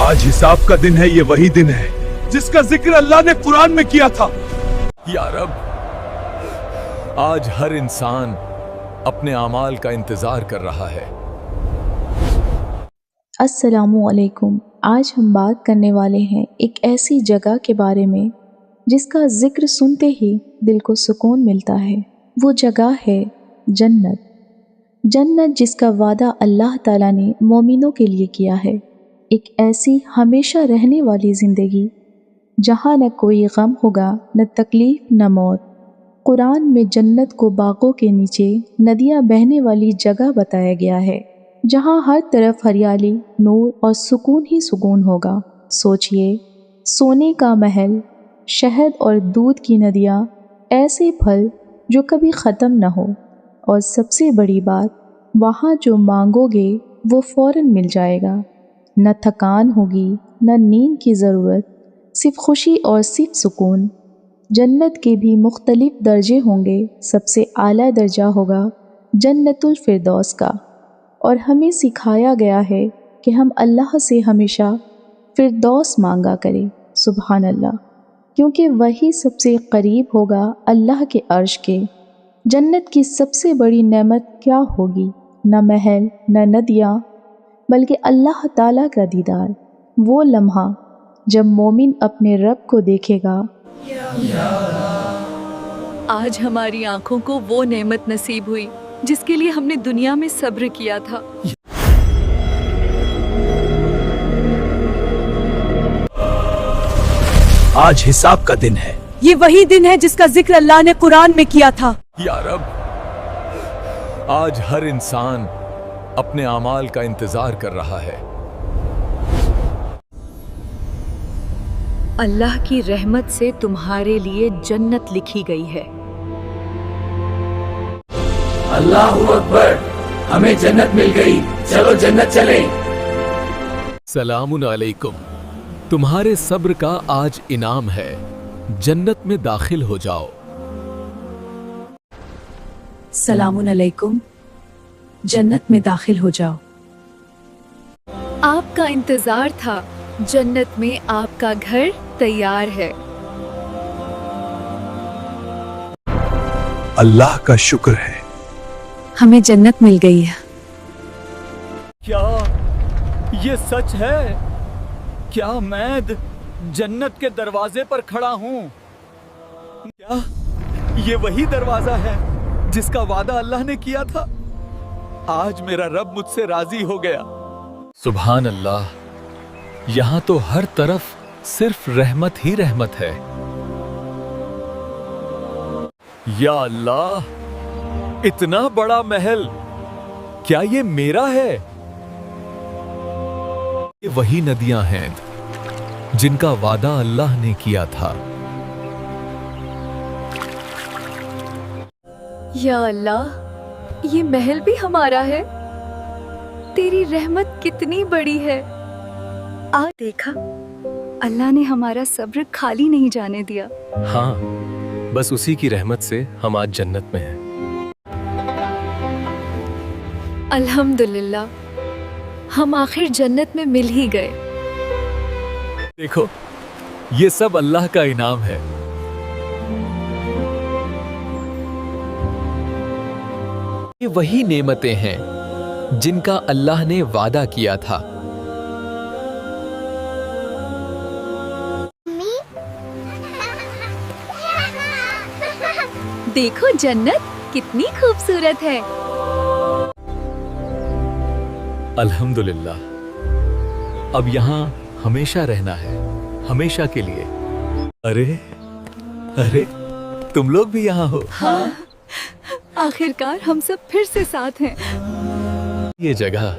आज हिसाब का दिन है, ये वही दिन है जिसका जिक्र अल्लाह ने कुरान में किया था। या रब, आज हर इंसान अपने अमाल का इंतजार कर रहा है। अस्सलामुअलैकुम। आज हम बात करने वाले हैं एक ऐसी जगह के बारे में जिसका जिक्र सुनते ही दिल को सुकून मिलता है। वो जगह है जन्नत। जन्नत जिसका वादा अल्लाह ताला ने मोमिनों के लिए किया है। एक ऐसी हमेशा रहने वाली ज़िंदगी जहाँ न कोई गम होगा, न तकलीफ़, न मौत। कुरान में जन्नत को बागों के नीचे नदियाँ बहने वाली जगह बताया गया है, जहाँ हर तरफ हरियाली, नूर और सुकून ही सुकून होगा। सोचिए, सोने का महल, शहद और दूध की नदियाँ, ऐसे फल जो कभी ख़त्म न हो, और सबसे बड़ी बात, वहाँ जो मांगोगे वो फ़ौरन मिल जाएगा। न थकान होगी, न नींद की ज़रूरत, सिर्फ खुशी और सिर्फ सुकून। जन्नत के भी मुख्तलिफ दर्जे होंगे। सबसे आला दर्जा होगा जन्नतुल फिरदौस का, और हमें सिखाया गया है कि हम अल्लाह से हमेशा फिरदौस मांगा करें। सुबहान अल्लाह, क्योंकि वही सबसे करीब होगा अल्लाह के अर्श के। जन्नत की सबसे बड़ी नेमत क्या होगी? न महल, न नदियाँ, बल्कि अल्लाह ताला का दीदार। वो लम्हा जब मोमिन अपने रब को देखेगा। आज हमारी आंखों को वो नेमत नसीब हुई जिसके लिए हमने दुनिया में सब्र किया था। आज हिसाब का दिन है, ये वही दिन है जिसका जिक्र अल्लाह ने कुरान में किया था। या रब, आज हर इंसान अपने अमाल का इंतजार कर रहा है। अल्लाह की रहमत से तुम्हारे लिए जन्नत लिखी गई है। अल्लाहू अकबर, हमें जन्नत मिल गई, चलो जन्नत चलें। सलामुन अलैकुम, तुम्हारे सब्र का आज इनाम है, जन्नत में दाखिल हो जाओ। सलामुन अलैकुम, जन्नत में दाखिल हो जाओ। आपका इंतजार था, जन्नत में आपका घर तैयार है। अल्लाह का शुक्र है, हमें जन्नत मिल गई है। क्या ये सच है? क्या मैं जन्नत के दरवाजे पर खड़ा हूँ? क्या ये वही दरवाजा है जिसका वादा अल्लाह ने किया था? आज मेरा रब मुझसे राजी हो गया। सुभान अल्लाह, यहाँ तो हर तरफ सिर्फ रहमत ही रहमत है। या अल्लाह, इतना बड़ा महल, क्या ये मेरा है? ये वही नदियां हैं जिनका वादा अल्लाह ने किया था। या अल्लाह, ये महल भी हमारा है। तेरी रहमत कितनी बड़ी है। आज देखा, अल्लाह ने हमारा सब्र खाली नहीं जाने दिया। हाँ, बस उसी की रहमत से हम आज जन्नत में हैं। अल्हम्दुलिल्लाह, हम आखिर जन्नत में मिल ही गए। देखो, ये सब अल्लाह का इनाम है। ये वही नेमतें हैं जिनका अल्लाह ने वादा किया था। देखो, जन्नत कितनी खूबसूरत है। अल्हम्दुलिल्लाह, अब यहाँ हमेशा रहना है, हमेशा के लिए। अरे अरे, तुम लोग भी यहाँ हो। हाँ, आखिरकार हम सब फिर से साथ हैं। ये जगह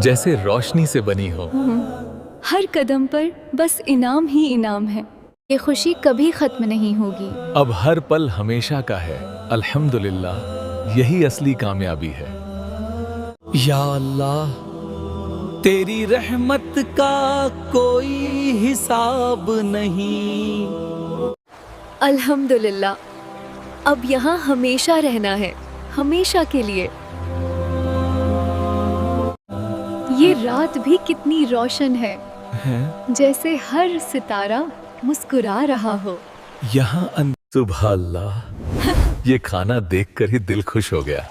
जैसे रोशनी से बनी हो। हर कदम पर बस इनाम ही इनाम है। ये खुशी कभी खत्म नहीं होगी। अब हर पल हमेशा का है। अल्हम्दुलिल्लाह, यही असली कामयाबी है। या अल्लाह, तेरी रहमत का कोई हिसाब नहीं। अल्हम्दुलिल्लाह, अब यहाँ हमेशा रहना है, हमेशा के लिए। ये रात भी कितनी रोशन है, जैसे हर सितारा मुस्कुरा रहा हो। यहाँ सुबह अल्लाह, ये खाना देखकर ही दिल खुश हो गया।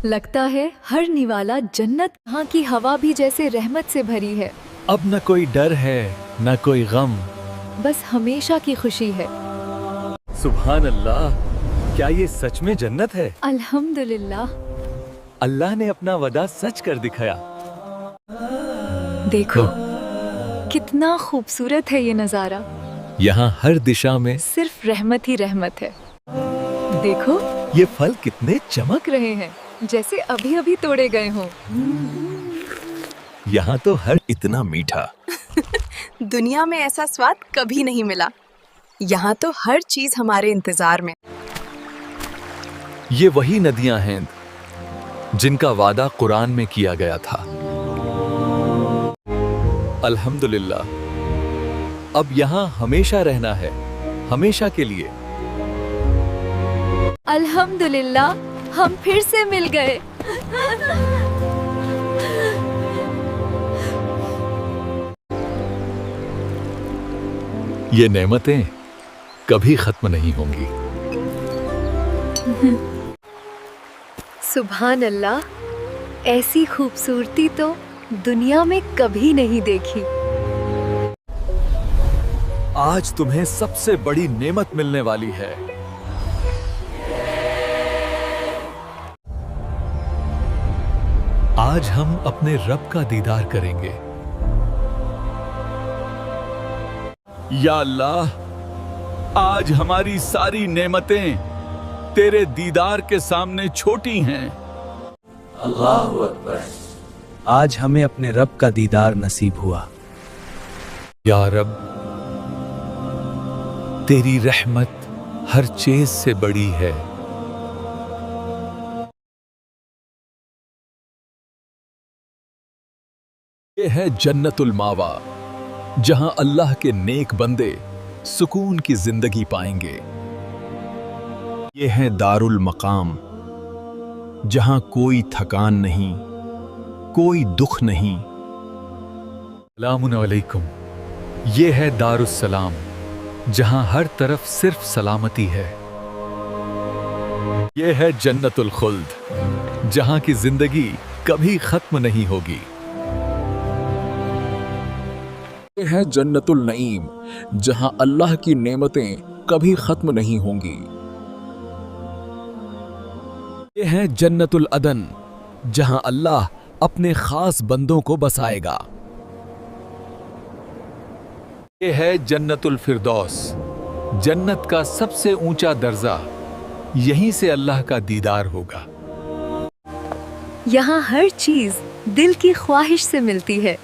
लगता है हर निवाला जन्नत, यहाँ की हवा भी जैसे रहमत से भरी है। अब न कोई डर है न कोई गम। बस हमेशा की खुशी है। सुभान अल्लाह, क्या ये सच में जन्नत है? अल्हम्दुलिल्लाह। अल्लाह ने अपना वादा सच कर दिखाया। देखो कितना खूबसूरत है ये नजारा। यहाँ हर दिशा में सिर्फ रहमत ही रहमत है। देखो ये फल कितने चमक। रहे हैं जैसे अभी अभी तोड़े गए हों। यहाँ तो हर इतना मीठा। दुनिया में ऐसा स्वाद कभी नहीं मिला। यहाँ तो हर चीज हमारे इंतजार में। ये वही नदियां हैं जिनका वादा कुरान में किया गया था। अल्हम्दुलिल्लाह, अब यहाँ हमेशा रहना है, हमेशा के लिए। अल्हम्दुलिल्लाह, हम फिर से मिल गए। ये नेमतें कभी खत्म नहीं होंगी। सुभान अल्लाह, ऐसी खूबसूरती तो दुनिया में कभी नहीं देखी। आज तुम्हें सबसे बड़ी नेमत मिलने वाली है। आज हम अपने रब का दीदार करेंगे। या अल्लाह, आज हमारी सारी नेमतें तेरे दीदार के सामने छोटी हैं। अल्लाहु अकबर। आज हमें अपने रब का दीदार नसीब हुआ। या रब, तेरी रहमत हर चीज से बड़ी है। ये है जन्नतुल मावा, जहां अल्लाह के नेक बंदे सुकून की जिंदगी पाएंगे। ये है दारुल मकाम, जहां कोई थकान नहीं, कोई दुख नहीं। सलामुन अलैकुम। ये है दारुस्सलाम, जहां हर तरफ सिर्फ सलामती है। ये है जन्नतुल खुल्द, जहां की जिंदगी कभी खत्म नहीं होगी। ये है जन्नतुल नईम, जहां अल्लाह की नेमतें कभी खत्म नहीं होंगी। ये है जन्नतुल अदन, जहां अल्लाह अपने खास बंदों को बसाएगा। ये है जन्नतुल फिरदौस, जन्नत का सबसे ऊंचा दर्जा। यहीं से अल्लाह का दीदार होगा। यहाँ हर चीज दिल की ख्वाहिश से मिलती है।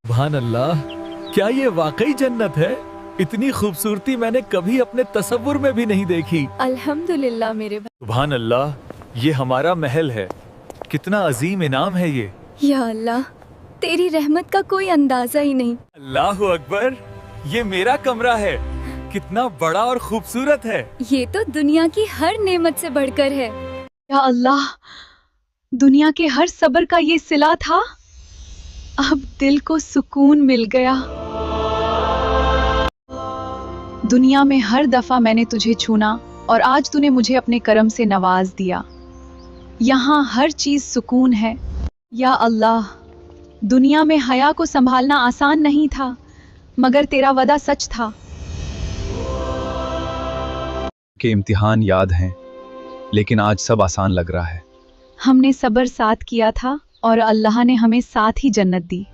सुभान अल्लाह, क्या ये वाकई जन्नत है? इतनी खूबसूरती मैंने कभी अपने तसव्वुर में भी नहीं देखी। अल्हम्दुलिल्लाह मेरे भाई। सुभान अल्लाह, ये हमारा महल है। कितना अजीम इनाम है ये। या अल्लाह, तेरी रहमत का कोई अंदाजा ही नहीं। अल्लाहु अकबर, ये मेरा कमरा है। कितना बड़ा और खूबसूरत है। ये तो दुनिया की हर नेमत से बढ़कर है। या अल्लाह, दुनिया के हर सब्र का ये सिला था। अब दिल को सुकून मिल गया। दुनिया में हर दफा मैंने तुझे छूना और आज तूने मुझे अपने करम से नवाज दिया। यहाँ हर चीज सुकून है। या अल्लाह, दुनिया में हया को संभालना आसान नहीं था, मगर तेरा वदा सच था। के इम्तिहान याद हैं, लेकिन आज सब आसान लग रहा है। हमने सब्र साथ किया था और अल्लाह ने हमें साथ ही जन्नत दी।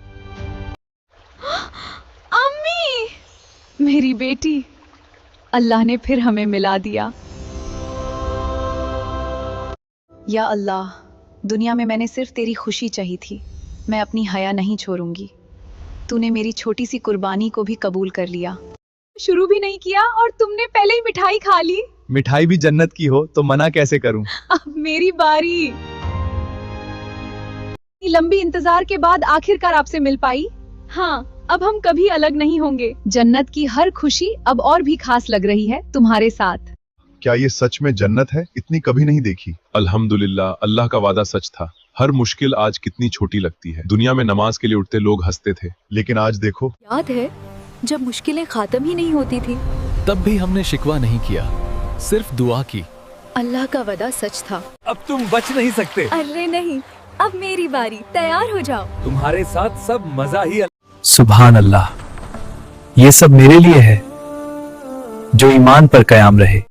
अम्मी, मेरी बेटी, अल्लाह ने फिर हमें मिला दिया। या अल्लाह, दुनिया में मैंने सिर्फ तेरी खुशी चाही थी। मैं अपनी हया नहीं छोड़ूंगी। तूने मेरी छोटी सी कुर्बानी को भी कबूल कर लिया। शुरू भी नहीं किया और तुमने पहले ही मिठाई खा ली। मिठाई भी जन्नत की हो तो मना कैसे करूं? अब मेरी बारी। लंबी इंतजार के बाद आखिरकार आपसे मिल पाई। हाँ, अब हम कभी अलग नहीं होंगे। जन्नत की हर खुशी अब और भी खास लग रही है तुम्हारे साथ। क्या ये सच में जन्नत है? इतनी कभी नहीं देखी। अल्हम्दुलिल्लाह, अल्लाह का वादा सच था। हर मुश्किल आज कितनी छोटी लगती है। दुनिया में नमाज के लिए उठते लोग हंसते थे, लेकिन आज देखो। याद है जब मुश्किलें खत्म ही नहीं होती थी? तब भी हमने शिकवा नहीं किया, सिर्फ दुआ की। अल्लाह का वादा सच था। अब तुम बच नहीं सकते। अरे नहीं, अब मेरी बारी, तैयार हो जाओ। तुम्हारे साथ सब मजा ही सुभान अल्लाह, ये सब मेरे लिए है जो ईमान पर कयाम रहे।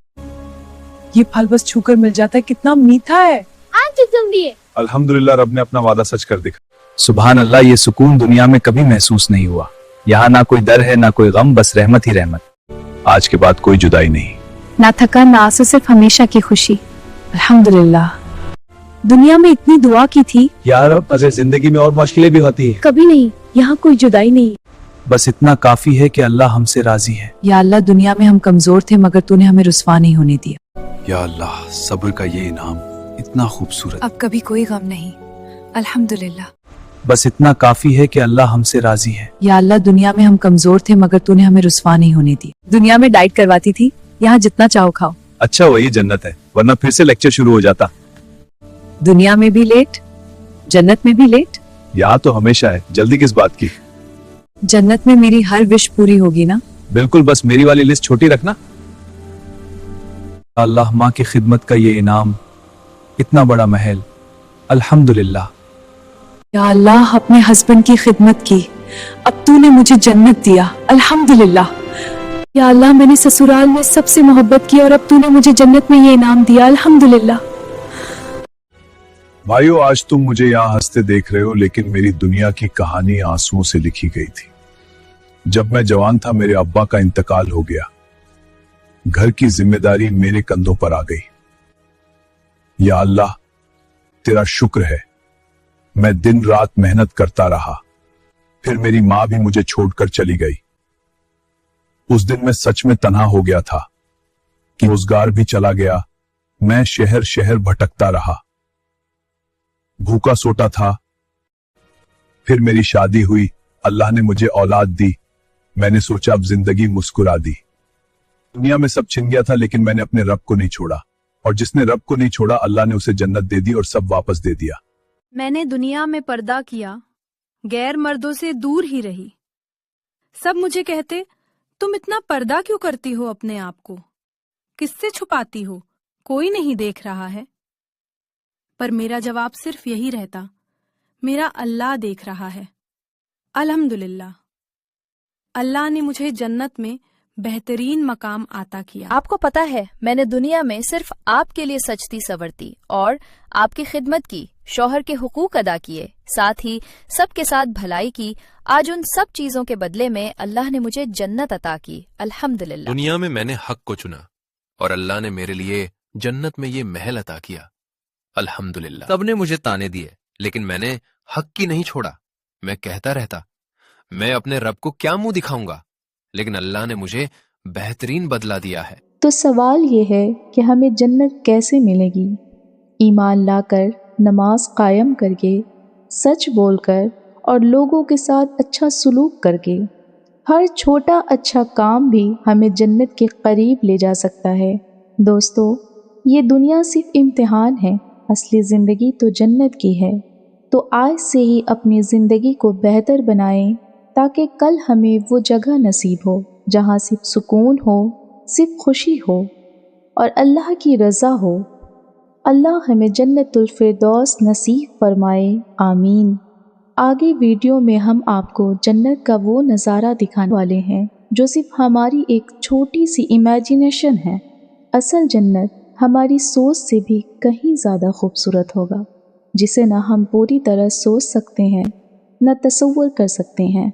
ये फल बस छूकर मिल जाता है, कितना मीठा है। आज तुम दिए। अल्हम्दुलिल्लाह, रब ने अपना वादा सच कर दिखा। सुभान अल्लाह, ये सुकून दुनिया में कभी महसूस नहीं हुआ। यहाँ ना कोई डर है ना कोई गम, बस रहमत ही रहमत। आज के बाद कोई जुदाई नहीं, ना थकान ना आंसू, सिर्फ हमेशा की खुशी। अल्हम्दुलिल्लाह। दुनिया में इतनी दुआ की थी यार, अब अगर जिंदगी में और मुश्किलें भी होती है, कभी नहीं, यहाँ कोई जुदाई नहीं। बस इतना काफी है कि अल्लाह हमसे राजी है। या अल्लाह, दुनिया में हम कमजोर थे मगर तूने हमें रुस्वा नहीं होने दिया। या अल्लाह, सब्र का ये इनाम इतना खूबसूरत। अब कभी कोई गम नहीं। अल्हम्दुलिल्लाह। बस इतना काफी है कि अल्लाह हमसे राजी है। या अल्लाह, दुनिया में हम कमजोर थे मगर तूने हमें रुस्वा नहीं होने दिया। दुनिया में डाइट करवाती थी, यहाँ जितना चाहो खाओ। अच्छा, वही जन्नत है, वरना फिर से लेक्चर शुरू हो जाता। दुनिया में भी लेट, जन्नत में भी लेट। यहाँ तो हमेशा है, जल्दी किस बात की? जन्नत में मेरी हर विश पूरी होगी ना? बिल्कुल, बस मेरी वाली लिस्ट छोटी रखना। अल्लाह, माँ की खिदमत का ये इनाम, इतना बड़ा महल, अल्हम्दुलिल्लाह। या अल्लाह, अपने हस्बैंड की खिदमत की, अब तूने मुझे जन्नत दिया, अल्हम्दुलिल्लाह। या अल्लाह, मैंने ससुराल में सबसे मोहब्बत की और अब तूने मुझे जन्नत में ये इनाम दिया, अल्हम्दुलिल्लाह। भाइयों, आज तुम मुझे यहाँ हंसते देख रहे हो, लेकिन मेरी दुनिया की कहानी आंसुओं से लिखी गई थी। जब मैं जवान था, मेरे अब्बा का इंतकाल हो गया। घर की जिम्मेदारी मेरे कंधों पर आ गई। या अल्लाह, तेरा शुक्र है, मैं दिन रात मेहनत करता रहा। फिर मेरी माँ भी मुझे छोड़कर चली गई। उस दिन मैं सच में तन्हा हो गया था कि रोजगार भी चला गया। मैं शहर शहर भटकता रहा, भूखा सोता था। फिर मेरी शादी हुई, अल्लाह ने मुझे औलाद दी। मैंने सोचा अब जिंदगी मुस्कुरा दी। दुनिया में सब छिन गया था, लेकिन मैंने अपने रब को नहीं छोड़ा, और जिसने रब को नहीं छोड़ा, अल्लाह ने उसे जन्नत दे दी और सब वापस दे दिया। मैंने दुनिया में पर्दा किया, गैर मर्दों से दूर ही रही। सब मुझे कहते, तुम इतना पर्दा क्यों करती हो अपने आप को, किससे छुपाती हो, कोई नहीं देख रहा है। पर मेरा जवाब सिर्फ यही रहता, मेरा अल्लाह देख रहा है। अल्हम्दुलिल्लाह, अल्लाह ने मुझे जन्नत में बेहतरीन मकाम आता किया। आपको पता है, मैंने दुनिया में सिर्फ आपके लिए सजती संवरती और आपकी खिदमत की, शौहर के हुकूक अदा किए, साथ ही सबके साथ भलाई की। आज उन सब चीजों के बदले में अल्लाह ने मुझे जन्नत अता की, अल्हम्दुलिल्लाह। दुनिया में मैंने हक को चुना और अल्लाह ने मेरे लिए जन्नत में ये महल अता किया, अल्हम्दुलिल्लाह। सबने मुझे ताने दिए, लेकिन मैंने हक की नहीं छोड़ा। मैं कहता रहता, मैं अपने रब को क्या मुंह दिखाऊंगा, लेकिन अल्लाह ने मुझे बेहतरीन बदला दिया है। तो सवाल ये है कि हमें जन्नत कैसे मिलेगी? ईमान लाकर, नमाज कायम करके, सच बोलकर और लोगों के साथ अच्छा सलूक करके। हर छोटा अच्छा काम भी हमें जन्नत के करीब ले जा सकता है। दोस्तों, ये दुनिया सिर्फ इम्तिहान है, असली ज़िंदगी तो जन्नत की है। तो आज से ही अपनी ज़िंदगी को बेहतर बनाएं, ताकि कल हमें वो जगह नसीब हो जहाँ सिर्फ सुकून हो, सिर्फ खुशी हो और अल्लाह की रज़ा हो। अल्लाह हमें जन्नतुल फिरदौस नसीब फरमाए, आमीन। आगे वीडियो में हम आपको जन्नत का वो नज़ारा दिखाने वाले हैं जो सिर्फ हमारी एक छोटी सी इमेजिनेशन है। असल जन्नत हमारी सोच से भी कहीं ज़्यादा खूबसूरत होगा, जिसे ना हम पूरी तरह सोच सकते हैं, न तसव्वुर कर सकते हैं।